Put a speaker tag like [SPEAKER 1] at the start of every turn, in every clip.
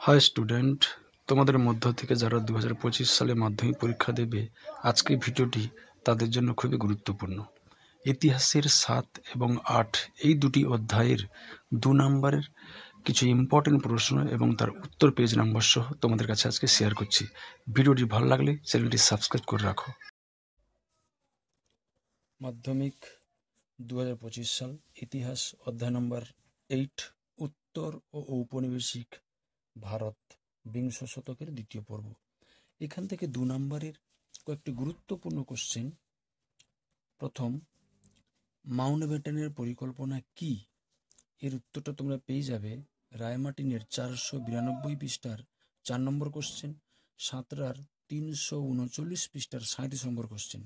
[SPEAKER 1] High student, তোমাদের মধ্য থেকে যারা 2025 সালে মাধ্যমিক পরীক্ষা দেবে, আজকের ভিডিওটি তাদের জন্য খুবই গুরুত্বপূর্ণ। ইতিহাসের 7 এবং 8 এই দুটি অধ্যায়ের 2 নম্বরের কিছু ইম্পর্টেন্ট প্রশ্ন এবং তার উত্তর পেজ নাম্বার সহ তোমাদের কাছে আজকে শেয়ার করছি। ভিডিওটি ভালো লাগলে চ্যানেলটি সাবস্ক্রাইব করে রাখো। মাধ্যমিক 2025 সাল ইতিহাস অধ্যায় নম্বর 8 উত্তর ও ঔপনিবেশিক ভারত বিংশ শতকের দ্বিতীয় পর্ব। এখান থেকে 2 নম্বরের কয়েকটি গুরুত্বপূর্ণ কোশ্চেন। প্রথম, মাউন্টব্যাটেনের পরিকল্পনা কি? এর উত্তরটা তোমরা পেয়ে যাবে রায়মার্টিনের 492 পৃষ্ঠার 4 নম্বর কোশ্চেন, সাঁতরার 339 পৃষ্ঠার 37 নম্বর কোশ্চেন।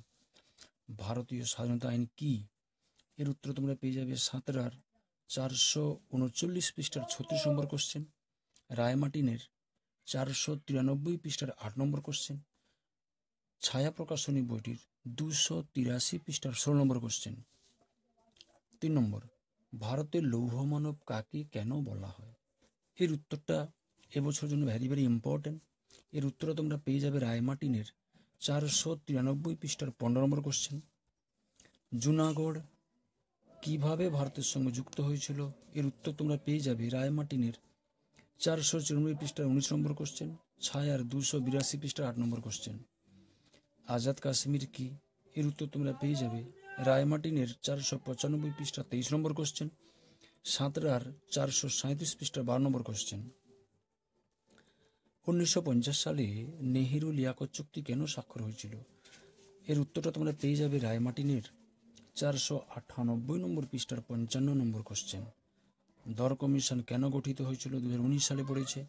[SPEAKER 1] ভারতীয় স্বাধীনতা আইন কি? এর উত্তর তোমরা পেয়ে যাবে সাঁতরার 439 পৃষ্ঠার 36 নম্বর কোশ্চেন, রায়মার্টিনের 493 পৃষ্ঠার 8 নম্বর কোশ্চেন, ছায়া প্রকাশনী বইটির 283 পৃষ্ঠার 16 নম্বর কোশ্চেন। 3 নম্বর, ভারতের লৌহ মানব কাকে কেন বলা হয়? এর উত্তরটা এবছর জন্য ভেরি ভেরি ইম্পর্টেন্ট। এর উত্তরটা তোমরা পেয়ে যাবে রায়মার্টিনের 493 পৃষ্ঠার 15 নম্বর কোশ্চেন। জুনাগড় কিভাবে ভারতের সঙ্গে যুক্ত হয়েছিল? এর উত্তর তোমরা পেয়ে যাবে রায়মার্টিনের 494 পৃষ্ঠার 19 নম্বর কোশ্চেন, ছায়ার 282 পৃষ্ঠার 8 নম্বর কোশ্চেন। আজাদ কাশ্মীর কি? এর উত্তর তোমরা পেয়ে যাবে রায়মার্টিনের 495 পৃষ্ঠা 23 নম্বর কোশ্চেন, সাঁতরার 437 পৃষ্ঠা 12 নম্বর কোশ্চেন। 1950 সালে নেহেরু লিয়াকত চুক্তি কেন স্বাক্ষর হয়েছিল? এর উত্তরটা তোমরা পেয়ে যাবে রায়মার্টিনের 498 নম্বর পৃষ্ঠার 55 নম্বর কোশ্চেন। দর কমিশন কেন গঠিত হয়েছিল? 2019 সালে পড়েছে।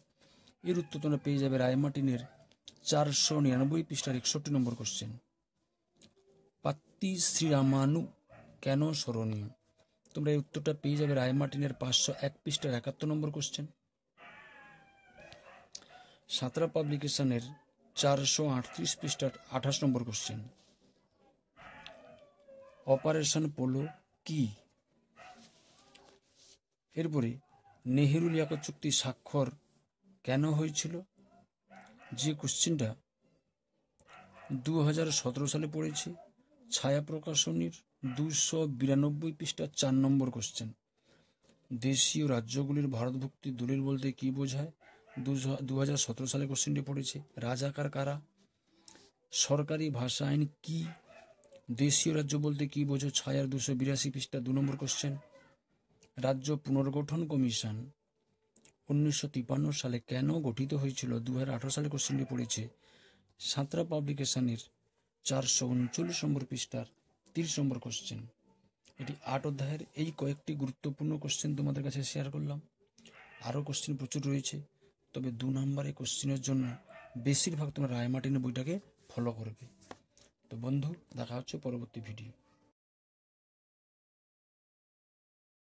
[SPEAKER 1] এর উত্তর তোমরা পেয়ে যাবে রায়মার্টিনের 499 পৃষ্ঠার 61 নম্বর কোশ্চেন। পাত্তি শ্রীরামানু কেন স্মরণীয়? তোমরা এই উত্তরটা পেয়ে যাবে রায়মার্টিনের 501 পৃষ্ঠার 71 নম্বর কোশ্চেন। সাঁতরা পাবলিকেশনের 438 পৃষ্ঠার 28 নম্বর কোশ্চেন। অপারেশন পোলো কি? এরপরে নেহেরু লিয়াকত চুক্তি স্বাক্ষর কেন হয়েছিল? যে কোশ্চেনটা 2017 সালে পড়েছে। ছায়া প্রকাশনীর 292 পৃষ্ঠা 4 নম্বর কোশ্চেন। দেশীয় রাজ্যগুলির ভারতভুক্তি দলিল বলতে কি বোঝায়? 2017 সালে কোশ্চেনটি পড়েছে। রাজাকার কারা? সরকারি ভাষা আইন কি? দেশীয় রাজ্য বলতে কি বোঝো? ছায়ার 282 পৃষ্ঠা 2 নম্বর কোশ্চেন। রাজ্য পুনর্গঠন কমিশন 1953 সালে কেন গঠিত হয়েছিল? 2018 সালে কোশ্চেনটি পড়েছে। সাঁতরা পাবলিকেশনের 439 নম্বর পৃষ্ঠার 30 নম্বর কোশ্চেন। এটি 8 অধ্যায়ের এই কয়েকটি গুরুত্বপূর্ণ কোশ্চেন তোমাদের কাছে শেয়ার করলাম। আরও কোশ্চেন প্রচুর রয়েছে, তবে 2 নম্বরের কোশ্চেনের জন্য বেশিরভাগ তোমরা রায়মার্টিনের বইটাকে ফলো করবে। তো বন্ধু, দেখা হচ্ছে পরবর্তী ভিডিও।